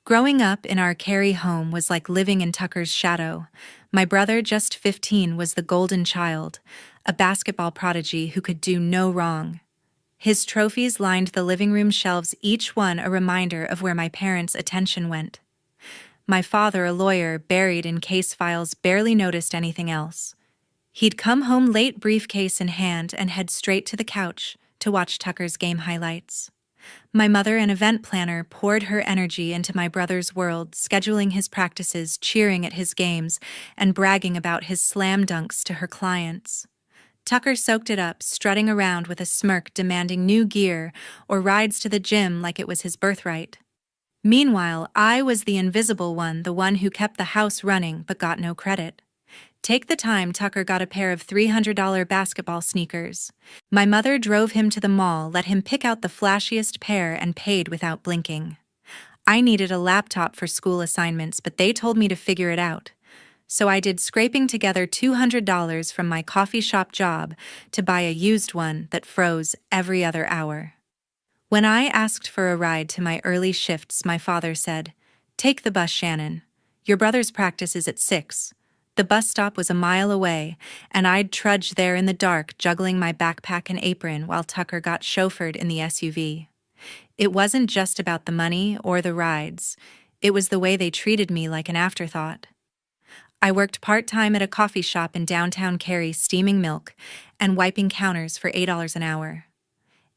Growing up in our Cary home was like living in Tucker's shadow. My brother, just 15, was the golden child, a basketball prodigy who could do no wrong. His trophies lined the living room shelves, each one a reminder of where my parents' attention went. My father, a lawyer, buried in case files, barely noticed anything else. He'd come home late, briefcase in hand, and head straight to the couch to watch Tucker's game highlights. My mother, an event planner, poured her energy into my brother's world, scheduling his practices, cheering at his games, and bragging about his slam dunks to her clients. Tucker soaked it up, strutting around with a smirk, demanding new gear or rides to the gym like it was his birthright. Meanwhile, I was the invisible one, the one who kept the house running but got no credit. Take the time Tucker got a pair of $300 basketball sneakers. My mother drove him to the mall, let him pick out the flashiest pair, and paid without blinking. I needed a laptop for school assignments, but they told me to figure it out. So I did, scraping together $200 from my coffee shop job to buy a used one that froze every other hour. When I asked for a ride to my early shifts, my father said, "Take the bus, Shannon. Your brother's practice is at 6. The bus stop was a mile away, and I'd trudge there in the dark, juggling my backpack and apron while Tucker got chauffeured in the SUV. It wasn't just about the money or the rides. It was the way they treated me like an afterthought. I worked part-time at a coffee shop in downtown Cary, steaming milk and wiping counters for $8 an hour.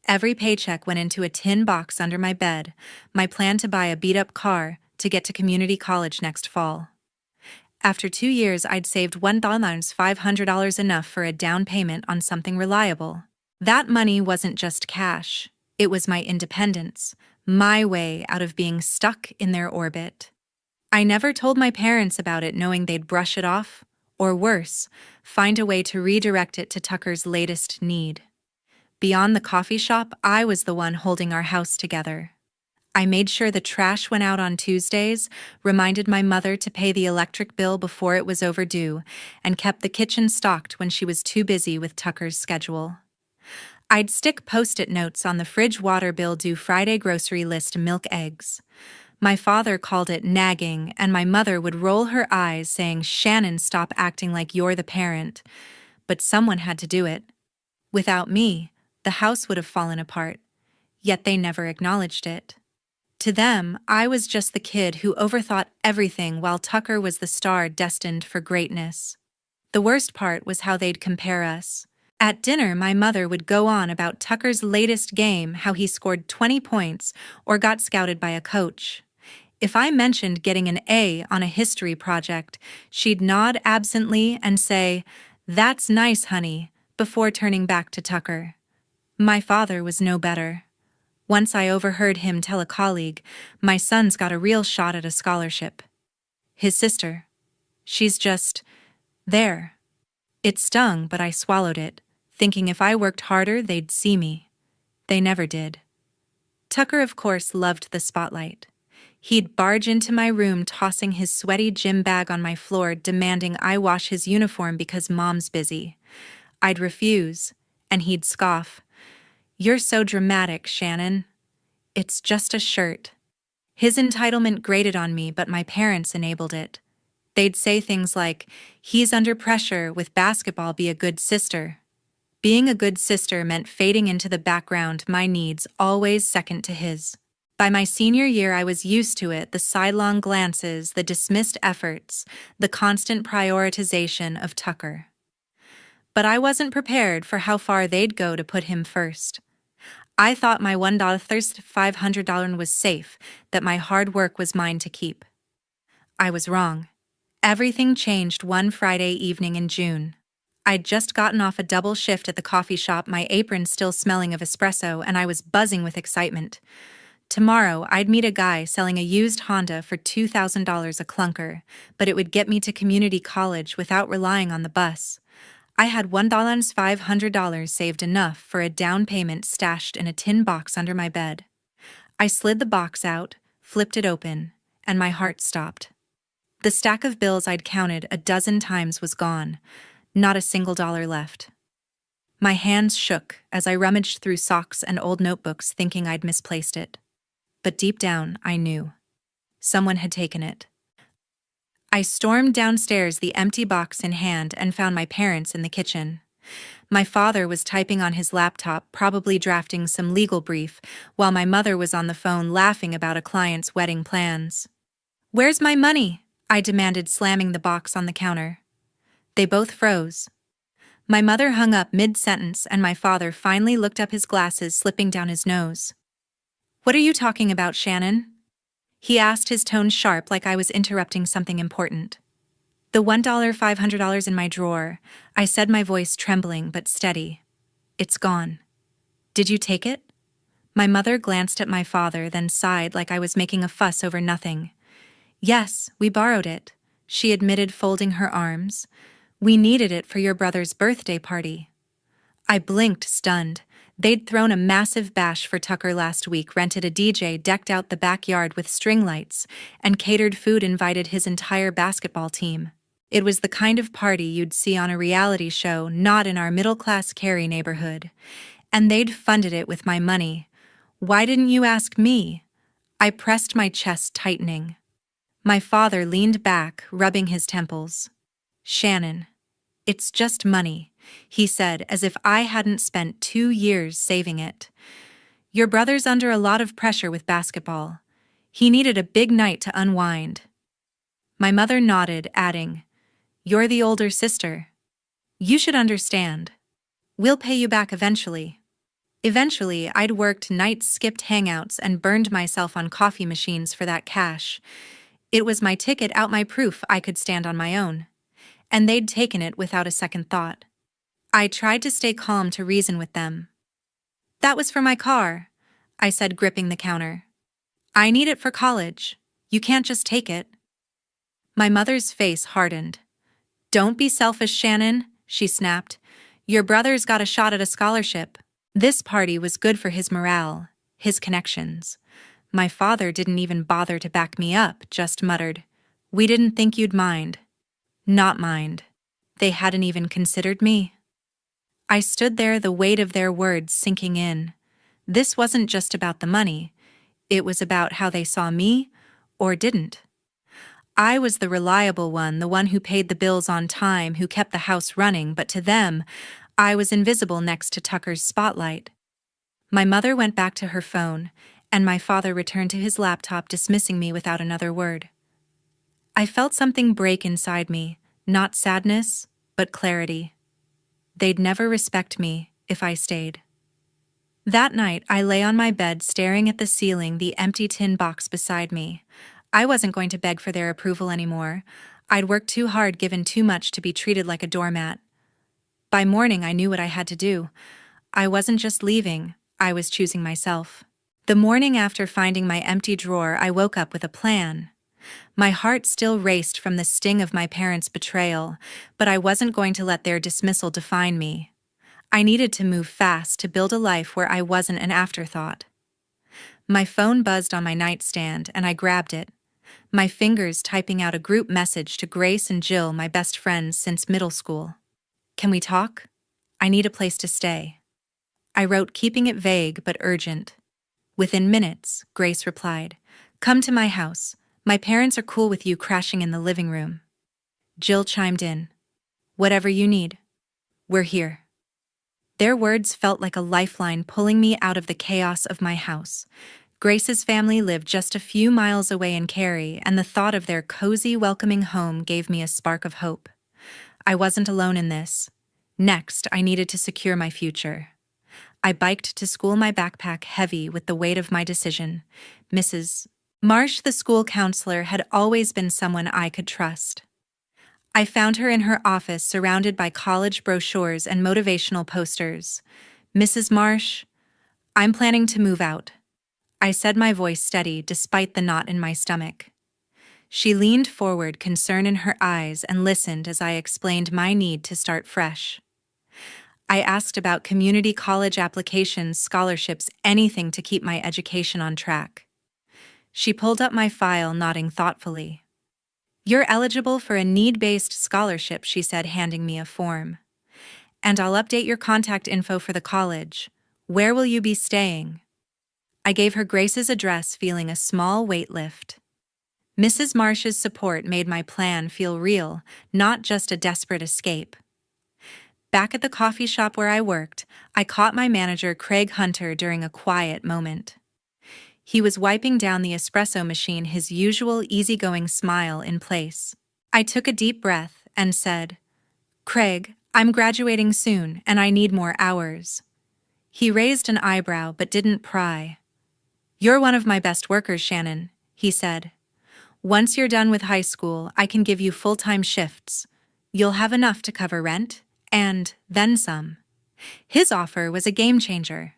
Every paycheck went into a tin box under my bed, my plan to buy a beat-up car to get to community college next fall. After 2 years, I'd saved $1,500, enough for a down payment on something reliable. That money wasn't just cash. It was my independence, my way out of being stuck in their orbit. I never told my parents about it, knowing they'd brush it off, or worse, find a way to redirect it to Tucker's latest need. Beyond the coffee shop, I was the one holding our house together. I made sure the trash went out on Tuesdays, reminded my mother to pay the electric bill before it was overdue, and kept the kitchen stocked when she was too busy with Tucker's schedule. I'd stick Post-it notes on the fridge: water bill due Friday, grocery list, milk, eggs. My father called it nagging, and my mother would roll her eyes, saying, "Shannon, stop acting like you're the parent." But someone had to do it. Without me, the house would have fallen apart, yet they never acknowledged it. To them, I was just the kid who overthought everything, while Tucker was the star destined for greatness. The worst part was how they'd compare us. At dinner, my mother would go on about Tucker's latest game, how he scored 20 points or got scouted by a coach. If I mentioned getting an A on a history project, she'd nod absently and say, "That's nice, honey," before turning back to Tucker. My father was no better. Once I overheard him tell a colleague, "My son's got a real shot at a scholarship. His sister, she's just there." It stung, but I swallowed it, thinking if I worked harder, they'd see me. They never did. Tucker, of course, loved the spotlight. He'd barge into my room, tossing his sweaty gym bag on my floor, demanding I wash his uniform because Mom's busy. I'd refuse, and he'd scoff, "You're so dramatic, Shannon. It's just a shirt." His entitlement grated on me, but my parents enabled it. They'd say things like, "He's under pressure with basketball, be a good sister." Being a good sister meant fading into the background, my needs always second to his. By my senior year, I was used to it: the sidelong glances, the dismissed efforts, the constant prioritization of Tucker. But I wasn't prepared for how far they'd go to put him first. I thought my $1,500 was safe, that my hard work was mine to keep. I was wrong. Everything changed one Friday evening in June. I'd just gotten off a double shift at the coffee shop, my apron still smelling of espresso, and I was buzzing with excitement. Tomorrow, I'd meet a guy selling a used Honda for $2,000, a clunker, but it would get me to community college without relying on the bus. I had $1,500 saved, enough for a down payment, stashed in a tin box under my bed. I slid the box out, flipped it open, and my heart stopped. The stack of bills I'd counted a dozen times was gone, not a single dollar left. My hands shook as I rummaged through socks and old notebooks, thinking I'd misplaced it. But deep down, I knew. Someone had taken it. I stormed downstairs, the empty box in hand, and found my parents in the kitchen. My father was typing on his laptop, probably drafting some legal brief, while my mother was on the phone laughing about a client's wedding plans. "Where's my money?" I demanded, slamming the box on the counter. They both froze. My mother hung up mid-sentence, and my father finally looked up, his glasses slipping down his nose. "What are you talking about, Shannon?" he asked, his tone sharp, like I was interrupting something important. "The $1,500 in my drawer," I said, my voice trembling but steady. "It's gone." "Did you take it?" My mother glanced at my father, then sighed like I was making a fuss over nothing. "Yes, we borrowed it," she admitted, folding her arms. "We needed it for your brother's birthday party." I blinked, stunned. They'd thrown a massive bash for Tucker last week, rented a DJ, decked out the backyard with string lights, and catered food, invited his entire basketball team. It was the kind of party you'd see on a reality show, not in our middle-class Cary neighborhood. And they'd funded it with my money. "Why didn't you ask me?" I pressed, my chest tightening. My father leaned back, rubbing his temples. "Shannon, it's just money," he said, as if I hadn't spent 2 years saving it. "Your brother's under a lot of pressure with basketball. He needed a big night to unwind." My mother nodded, adding, "You're the older sister. You should understand. We'll pay you back eventually." Eventually, I'd worked nights, skipped hangouts, and burned myself on coffee machines for that cash. It was my ticket out, my proof I could stand on my own. And they'd taken it without a second thought. I tried to stay calm, to reason with them. "That was for my car," I said, gripping the counter. "I need it for college. You can't just take it." My mother's face hardened. "Don't be selfish, Shannon," she snapped. "Your brother's got a shot at a scholarship." This party was good for his morale, his connections. My father didn't even bother to back me up, just muttered, "We didn't think you'd mind." Not mind. They hadn't even considered me. I stood there, the weight of their words sinking in. This wasn't just about the money. It was about how they saw me, or didn't. I was the reliable one, the one who paid the bills on time, who kept the house running, but to them, I was invisible next to Tucker's spotlight. My mother went back to her phone, and my father returned to his laptop, dismissing me without another word. I felt something break inside me, not sadness, but clarity. They'd never respect me if I stayed. That night, I lay on my bed, staring at the ceiling, the empty tin box beside me. I wasn't going to beg for their approval anymore. I'd worked too hard, given too much, to be treated like a doormat. By morning, I knew what I had to do. I wasn't just leaving, I was choosing myself. The morning after finding my empty drawer, I woke up with a plan. My heart still raced from the sting of my parents' betrayal, but I wasn't going to let their dismissal define me. I needed to move fast, to build a life where I wasn't an afterthought. My phone buzzed on my nightstand, and I grabbed it, my fingers typing out a group message to Grace and Jill, my best friends since middle school. "Can we talk? I need a place to stay." I wrote, keeping it vague but urgent. Within minutes, Grace replied, "Come to my house. My parents are cool with you crashing in the living room." Jill chimed in, "Whatever you need. We're here." Their words felt like a lifeline, pulling me out of the chaos of my house. Grace's family lived just a few miles away in Cary, and the thought of their cozy, welcoming home gave me a spark of hope. I wasn't alone in this. Next, I needed to secure my future. I biked to school, my backpack heavy with the weight of my decision. Mrs. Marsh, the school counselor, had always been someone I could trust. I found her in her office, surrounded by college brochures and motivational posters. "Mrs. Marsh, I'm planning to move out," I said, my voice steady despite the knot in my stomach. She leaned forward, concern in her eyes, and listened as I explained my need to start fresh. I asked about community college applications, scholarships, anything to keep my education on track. She pulled up my file, nodding thoughtfully. "You're eligible for a need-based scholarship," she said, handing me a form. "And I'll update your contact info for the college. Where will you be staying?" I gave her Grace's address, feeling a small weight lift. Mrs. Marsh's support made my plan feel real, not just a desperate escape. Back at the coffee shop where I worked, I caught my manager Craig Hunter during a quiet moment. He was wiping down the espresso machine, his usual easygoing smile in place. I took a deep breath and said, "Craig, I'm graduating soon and I need more hours." He raised an eyebrow but didn't pry. "You're one of my best workers, Shannon," he said. "Once you're done with high school, I can give you full-time shifts. You'll have enough to cover rent, and then some." His offer was a game changer.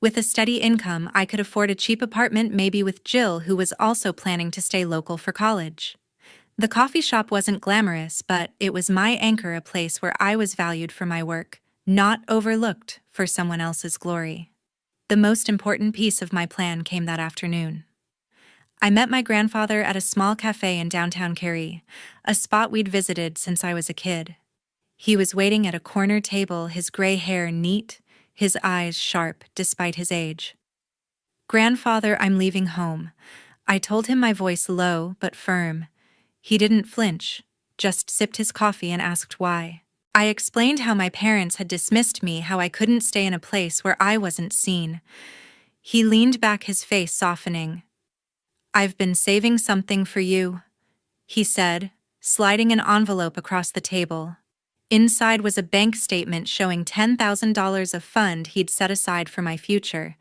With a steady income, I could afford a cheap apartment, maybe with Jill, who was also planning to stay local for college. The coffee shop wasn't glamorous, but it was my anchor, a place where I was valued for my work, not overlooked for someone else's glory. The most important piece of my plan came that afternoon. I met my grandfather at a small cafe in downtown Cary, a spot we'd visited since I was a kid. He was waiting at a corner table, his gray hair neat, his eyes sharp despite his age. "Grandfather, I'm leaving home." I told him, my voice low but firm. He didn't flinch, just sipped his coffee and asked why. I explained how my parents had dismissed me, how I couldn't stay in a place where I wasn't seen. He leaned back, his face softening. "I've been saving something for you," he said, sliding an envelope across the table. Inside was a bank statement showing $10,000 of fund he'd set aside for my future.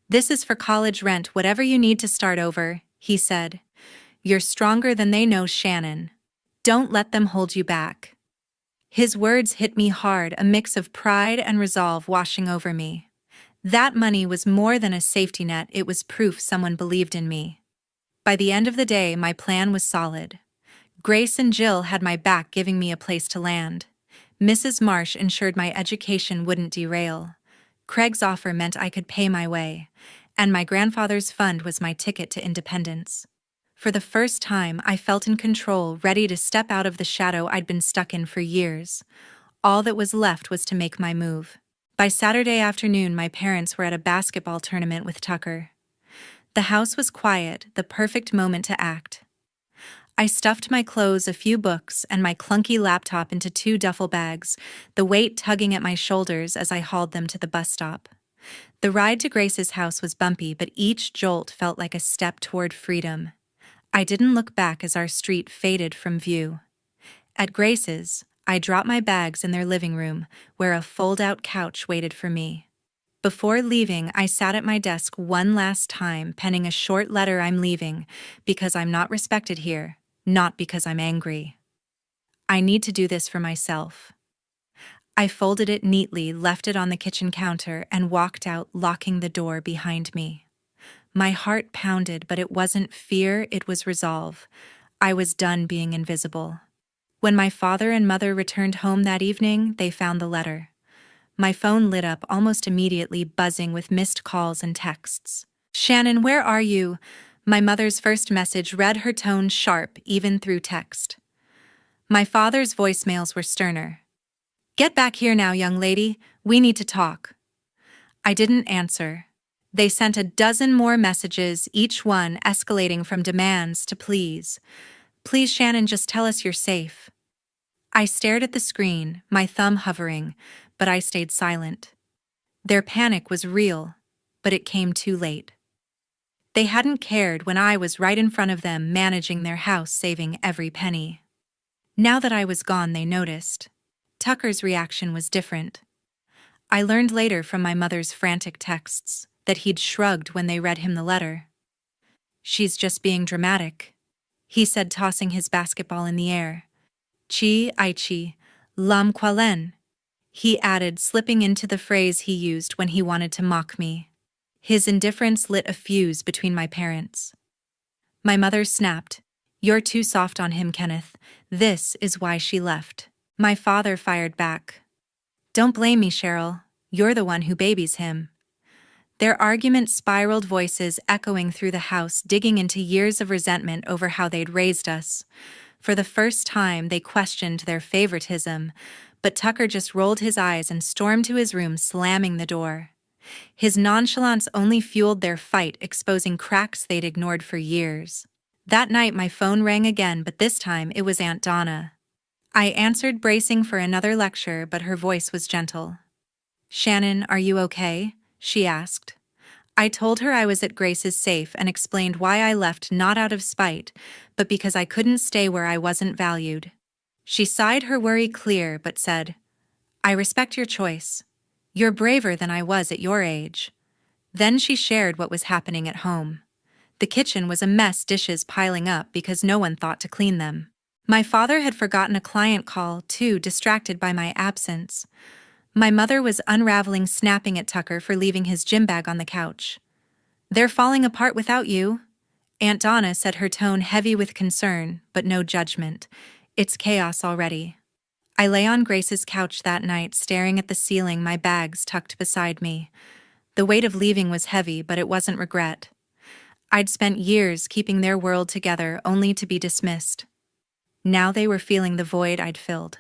"This is for college rent, whatever you need to start over," he said. "You're stronger than they know, Shannon. Don't let them hold you back." His words hit me hard, a mix of pride and resolve washing over me. That money was more than a safety net, it was proof someone believed in me. By the end of the day, my plan was solid. Grace and Jill had my back, giving me a place to land. Mrs. Marsh ensured my education wouldn't derail. Craig's offer meant I could pay my way, and my grandfather's fund was my ticket to independence. For the first time, I felt in control, ready to step out of the shadow I'd been stuck in for years. All that was left was to make my move. By Saturday afternoon, my parents were at a basketball tournament with Tucker. The house was quiet, the perfect moment to act. I stuffed my clothes, a few books, and my clunky laptop into 2 duffel bags, the weight tugging at my shoulders as I hauled them to the bus stop. The ride to Grace's house was bumpy, but each jolt felt like a step toward freedom. I didn't look back as our street faded from view. At Grace's, I dropped my bags in their living room, where a fold-out couch waited for me. Before leaving, I sat at my desk one last time, penning a short letter. "I'm leaving because I'm not respected here, not because I'm angry. I need to do this for myself." I folded it neatly, left it on the kitchen counter, and walked out, locking the door behind me. My heart pounded, but it wasn't fear, it was resolve. I was done being invisible. When my father and mother returned home that evening, they found the letter. My phone lit up almost immediately, buzzing with missed calls and texts. "Shannon, where are you?" My mother's first message read, her tone sharp, even through text. My father's voicemails were sterner. "Get back here now, young lady. We need to talk." I didn't answer. They sent a dozen more messages, each one escalating from demands to pleas. "Please, Shannon, just tell us you're safe." I stared at the screen, my thumb hovering, but I stayed silent. Their panic was real, but it came too late. They hadn't cared when I was right in front of them, managing their house, saving every penny. Now that I was gone, they noticed. Tucker's reaction was different. I learned later from my mother's frantic texts that he'd shrugged when they read him the letter. "She's just being dramatic," he said, tossing his basketball in the air. "Chi, aichi, lam qualen," he added, slipping into the phrase he used when he wanted to mock me. His indifference lit a fuse between my parents. My mother snapped, "You're too soft on him, Kenneth. This is why she left." My father fired back, "Don't blame me, Cheryl. You're the one who babies him." Their argument spiraled, voices echoing through the house, digging into years of resentment over how they'd raised us. For the first time, they questioned their favoritism, but Tucker just rolled his eyes and stormed to his room, slamming the door. His nonchalance only fueled their fight, exposing cracks they'd ignored for years. That night my phone rang again, but this time it was Aunt Donna. I answered, bracing for another lecture, but her voice was gentle. "Shannon, are you okay?" she asked. I told her I was at Grace's safe and explained why I left, not out of spite, but because I couldn't stay where I wasn't valued. She sighed, her worry clear, but said, "I respect your choice. You're braver than I was at your age." Then she shared what was happening at home. The kitchen was a mess, dishes piling up because no one thought to clean them. My father had forgotten a client call, too distracted by my absence. My mother was unraveling, snapping at Tucker for leaving his gym bag on the couch. "They're falling apart without you." Aunt Donna said, her tone heavy with concern, but no judgment. "It's chaos already." I lay on Grace's couch that night, staring at the ceiling, my bags tucked beside me. The weight of leaving was heavy, but it wasn't regret. I'd spent years keeping their world together only to be dismissed. Now they were feeling the void I'd filled.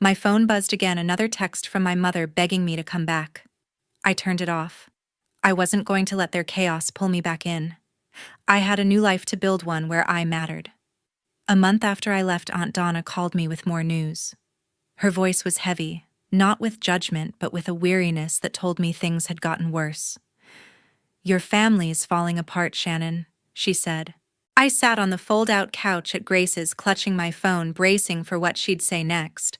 My phone buzzed again, another text from my mother begging me to come back. I turned it off. I wasn't going to let their chaos pull me back in. I had a new life to build, one where I mattered. A month after I left, Aunt Donna called me with more news. Her voice was heavy, not with judgment, but with a weariness that told me things had gotten worse. "Your family's falling apart, Shannon," she said. I sat on the fold-out couch at Grace's, clutching my phone, bracing for what she'd say next.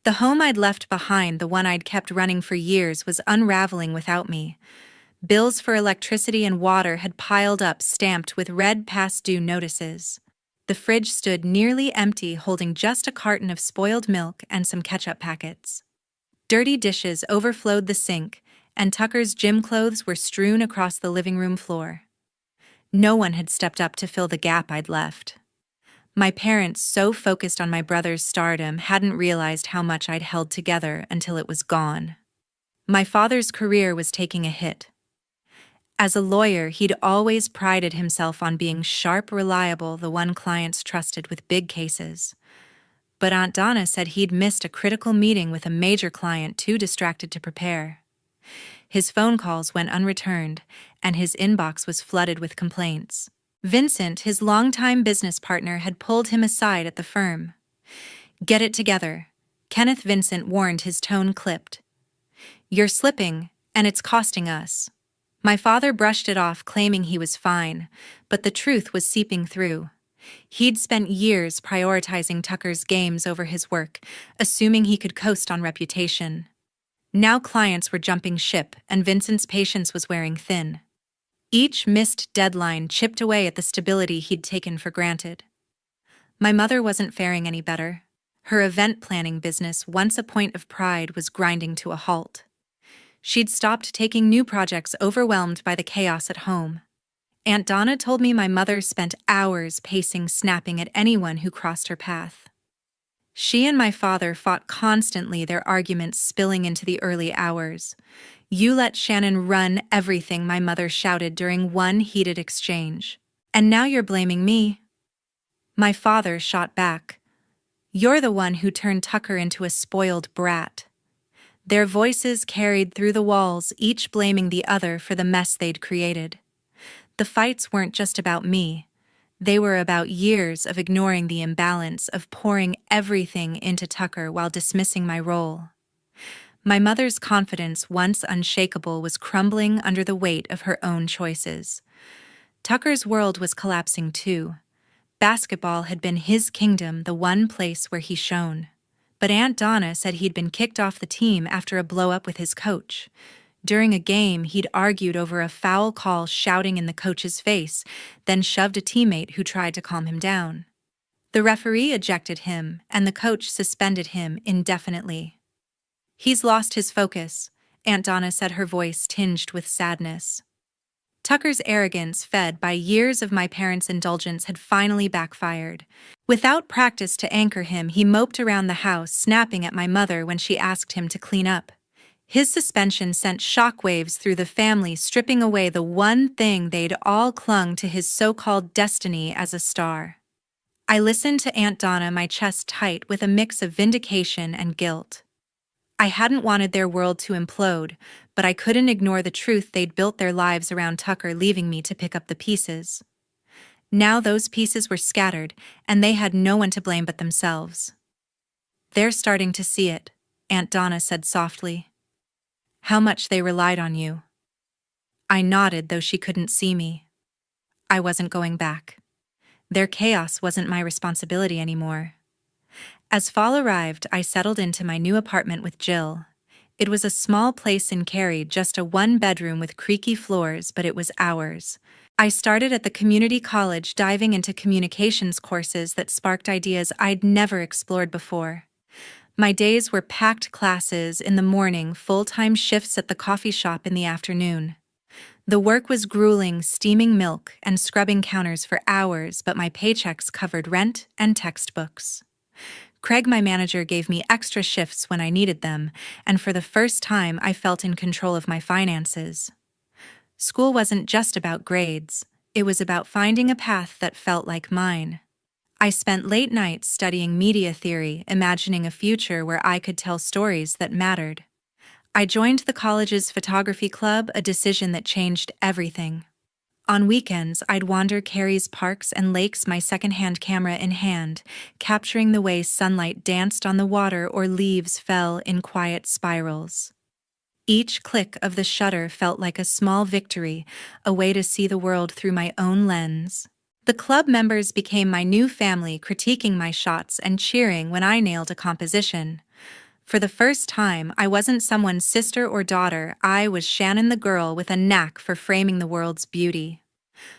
The home I'd left behind, the one I'd kept running for years, was unraveling without me. Bills for electricity and water had piled up, stamped with red past due notices. The fridge stood nearly empty, holding just a carton of spoiled milk and some ketchup packets. Dirty dishes overflowed the sink, and Tucker's gym clothes were strewn across the living room floor. No one had stepped up to fill the gap I'd left. My parents, so focused on my brother's stardom, hadn't realized how much I'd held together until it was gone. My father's career was taking a hit. As a lawyer, he'd always prided himself on being sharp, reliable, the one clients trusted with big cases. But Aunt Donna said he'd missed a critical meeting with a major client, too distracted to prepare. His phone calls went unreturned, and his inbox was flooded with complaints. Vincent, his longtime business partner, had pulled him aside at the firm. "Get it together," Kenneth Vincent warned, his tone clipped. "You're slipping, and it's costing us." My father brushed it off, claiming he was fine, but the truth was seeping through. He'd spent years prioritizing Tucker's games over his work, assuming he could coast on reputation. Now clients were jumping ship, and Vincent's patience was wearing thin. Each missed deadline chipped away at the stability he'd taken for granted. My mother wasn't faring any better. Her event planning business, once a point of pride, was grinding to a halt. She'd stopped taking new projects, overwhelmed by the chaos at home. Aunt Donna told me my mother spent hours pacing, snapping at anyone who crossed her path. She and my father fought constantly, their arguments spilling into the early hours. "You let Shannon run everything," my mother shouted during one heated exchange. "And now you're blaming me." My father shot back. "You're the one who turned Tucker into a spoiled brat." Their voices carried through the walls, each blaming the other for the mess they'd created. The fights weren't just about me. They were about years of ignoring the imbalance, of pouring everything into Tucker while dismissing my role. My mother's confidence, once unshakable, was crumbling under the weight of her own choices. Tucker's world was collapsing too. Basketball had been his kingdom, the one place where he shone. But Aunt Donna said he'd been kicked off the team after a blow-up with his coach. During a game, he'd argued over a foul call, shouting in the coach's face, then shoved a teammate who tried to calm him down. The referee ejected him, and the coach suspended him indefinitely. "He's lost his focus," Aunt Donna said, her voice tinged with sadness. Tucker's arrogance, fed by years of my parents' indulgence, had finally backfired. Without practice to anchor him, he moped around the house, snapping at my mother when she asked him to clean up. His suspension sent shockwaves through the family, stripping away the one thing they'd all clung to, his so-called destiny as a star. I listened to Aunt Donna, my chest tight with a mix of vindication and guilt. I hadn't wanted their world to implode, but I couldn't ignore the truth. They'd built their lives around Tucker, leaving me to pick up the pieces. Now those pieces were scattered, and they had no one to blame but themselves. "They're starting to see it," Aunt Donna said softly. "How much they relied on you." I nodded, though she couldn't see me. I wasn't going back. Their chaos wasn't my responsibility anymore. As fall arrived, I settled into my new apartment with Jill. It was a small place in Cary, just a one-bedroom with creaky floors, but it was ours. I started at the community college, diving into communications courses that sparked ideas I'd never explored before. My days were packed classes in the morning, full-time shifts at the coffee shop in the afternoon. The work was grueling, steaming milk and scrubbing counters for hours, but my paychecks covered rent and textbooks. Craig, my manager, gave me extra shifts when I needed them, and for the first time I felt in control of my finances. School wasn't just about grades. It was about finding a path that felt like mine. I spent late nights studying media theory, imagining a future where I could tell stories that mattered. I joined the college's photography club, a decision that changed everything. On weekends, I'd wander Cary's parks and lakes, my secondhand camera in hand, capturing the way sunlight danced on the water or leaves fell in quiet spirals. Each click of the shutter felt like a small victory, a way to see the world through my own lens. The club members became my new family, critiquing my shots and cheering when I nailed a composition. For the first time, I wasn't someone's sister or daughter. I was Shannon, the girl with a knack for framing the world's beauty.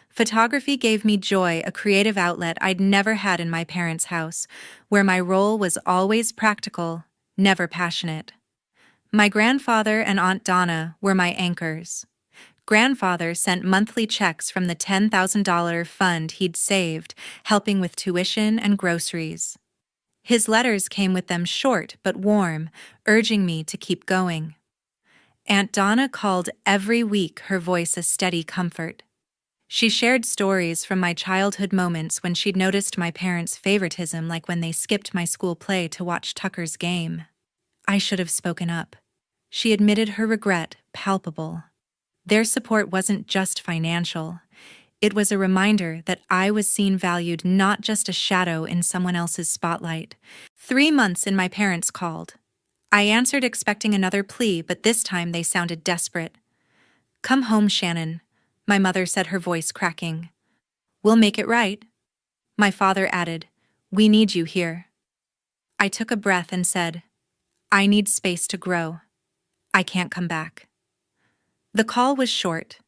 Photography gave me joy, a creative outlet I'd never had in my parents' house, where my role was always practical, never passionate. My grandfather and Aunt Donna were my anchors. Grandfather sent monthly checks from the $10,000 fund he'd saved, helping with tuition and groceries. His letters came with them, short but warm, urging me to keep going. Aunt Donna called every week, her voice a steady comfort. She shared stories from my childhood moments when she'd noticed my parents' favoritism, like when they skipped my school play to watch Tucker's game. I should have spoken up. She admitted her regret, palpable. Their support wasn't just financial. It was a reminder that I was seen, valued, not just a shadow in someone else's spotlight. 3 months in, my parents called. I answered, expecting another plea, but this time they sounded desperate. "Come home, Shannon," my mother said, her voice cracking. "We'll make it right." My father added, "We need you here." I took a breath and said, "I need space to grow. I can't come back." The call was short,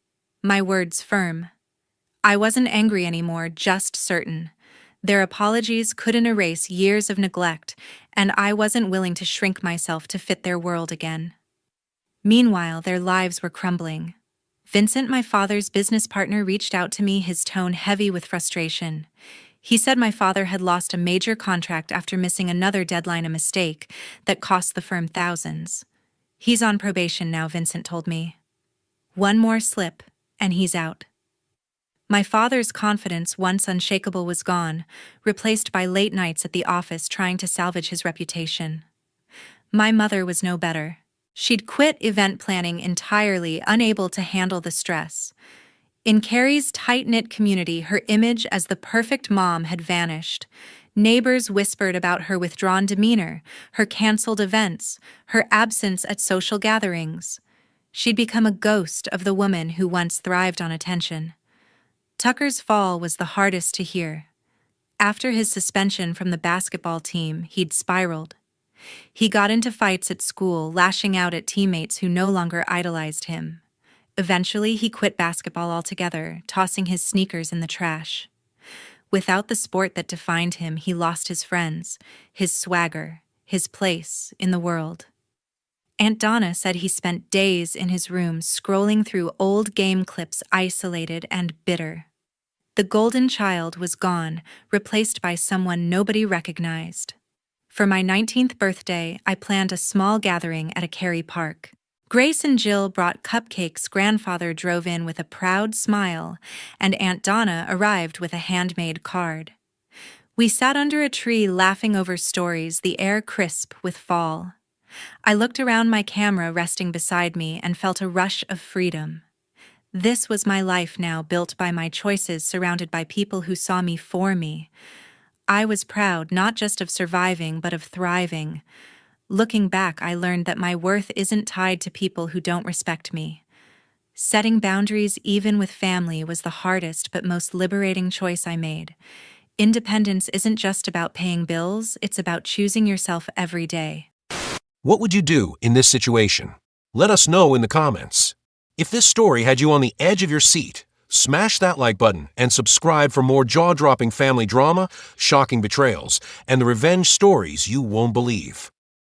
my words firm. I wasn't angry anymore, just certain. Their apologies couldn't erase years of neglect, and I wasn't willing to shrink myself to fit their world again. Meanwhile, their lives were crumbling. Vincent, my father's business partner, reached out to me, his tone heavy with frustration. He said my father had lost a major contract after missing another deadline, a mistake that cost the firm thousands. "He's on probation now," Vincent told me. "One more slip, and he's out." My father's confidence, once unshakable, was gone, replaced by late nights at the office trying to salvage his reputation. My mother was no better. She'd quit event planning entirely, unable to handle the stress. In Cary's tight-knit community, her image as the perfect mom had vanished. Neighbors whispered about her withdrawn demeanor, her canceled events, her absence at social gatherings. She'd become a ghost of the woman who once thrived on attention. Tucker's fall was the hardest to hear. After his suspension from the basketball team, he'd spiraled. He got into fights at school, lashing out at teammates who no longer idolized him. Eventually, he quit basketball altogether, tossing his sneakers in the trash. Without the sport that defined him, he lost his friends, his swagger, his place in the world. Aunt Donna said he spent days in his room scrolling through old game clips, isolated and bitter. The golden child was gone, replaced by someone nobody recognized. For my 19th birthday, I planned a small gathering at a Cary park. Grace and Jill brought cupcakes, grandfather drove in with a proud smile, and Aunt Donna arrived with a handmade card. We sat under a tree laughing over stories, the air crisp with fall. I looked around, my camera resting beside me, and felt a rush of freedom. This was my life now, built by my choices, surrounded by people who saw me for me. I was proud not just of surviving, but of thriving. Looking back, I learned that my worth isn't tied to people who don't respect me. Setting boundaries, even with family, was the hardest but most liberating choice I made. Independence isn't just about paying bills, it's about choosing yourself every day. What would you do in this situation? Let us know in the comments. If this story had you on the edge of your seat, smash that like button and subscribe for more jaw-dropping family drama, shocking betrayals, and the revenge stories you won't believe.